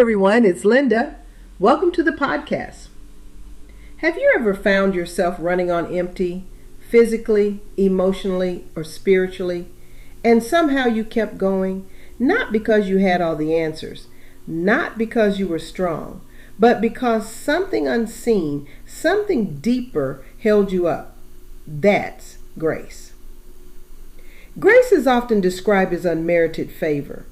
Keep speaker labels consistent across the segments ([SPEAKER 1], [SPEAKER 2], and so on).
[SPEAKER 1] everyone, it's Linda. Welcome to the podcast. Have you ever found yourself running on empty, physically, emotionally, or spiritually, and somehow you kept going, not because you had all the answers, not because you were strong, but because something unseen, something deeper held you up? That's grace. Grace is often described as unmerited favor,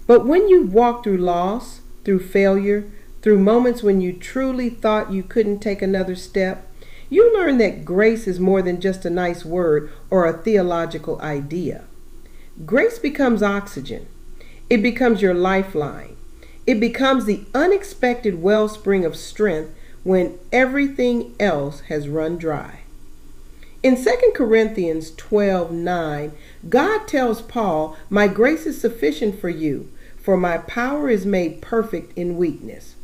[SPEAKER 1] but when you walk through loss, through failure, through moments when you truly thought you couldn't take another step, you learn that grace is more than just a nice word or a theological idea. Grace becomes oxygen. It becomes your lifeline. It becomes the unexpected wellspring of strength when everything else has run dry. In 2 Corinthians 12:9, God tells Paul, "My grace is sufficient for you, for my power is made perfect in weakness."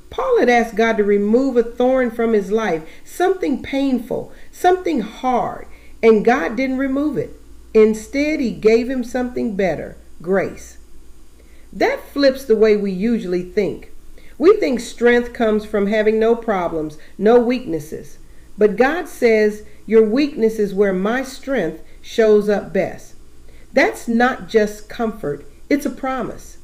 [SPEAKER 1] Paul had asked God to remove a thorn from his life, something painful, something hard, and God didn't remove it. Instead, he gave him something better, grace. That flips the way we usually think. We think strength comes from having no problems, no weaknesses. But God says, your weakness is where my strength shows up best. That's not just comfort, it's a promise.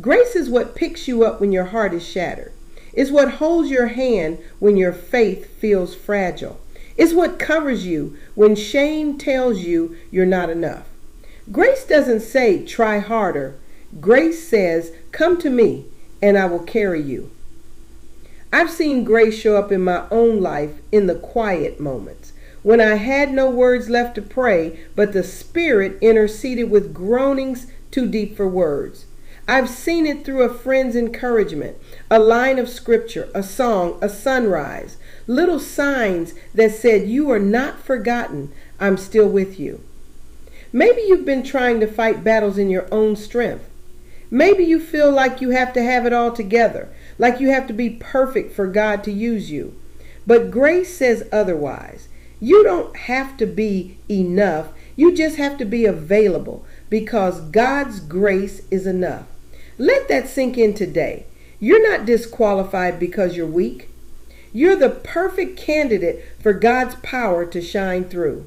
[SPEAKER 1] Grace is what picks you up when your heart is shattered. It's what holds your hand when your faith feels fragile. It's what covers you when shame tells you you're not enough. Grace doesn't say, try harder. Grace says, come to me and I will carry you. I've seen grace show up in my own life in the quiet moments, when I had no words left to pray, but the Spirit interceded with groanings too deep for words. I've seen it through a friend's encouragement, a line of scripture, a song, a sunrise, little signs that said, you are not forgotten, I'm still with you. Maybe you've been trying to fight battles in your own strength. Maybe you feel like you have to have it all together, like you have to be perfect for God to use you. But grace says otherwise. You don't have to be enough. You just have to be available because God's grace is enough. Let that sink in today. You're not disqualified because you're weak. You're the perfect candidate for God's power to shine through.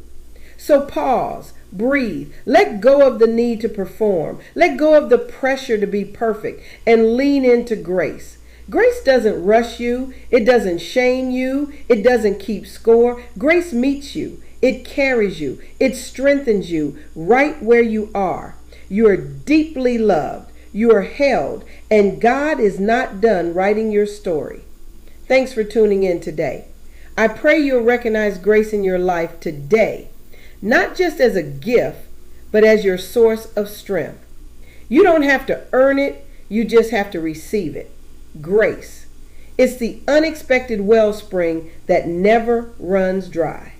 [SPEAKER 1] So pause, breathe, let go of the need to perform, let go of the pressure to be perfect, and lean into grace. Grace doesn't rush you. It doesn't shame you. It doesn't keep score. Grace meets you. It carries you. It strengthens you right where you are. You are deeply loved. You are held, and God is not done writing your story. Thanks for tuning in today. I pray you'll recognize grace in your life today, not just as a gift, but as your source of strength. You don't have to earn it. You just have to receive it. Grace. It's the unexpected wellspring that never runs dry.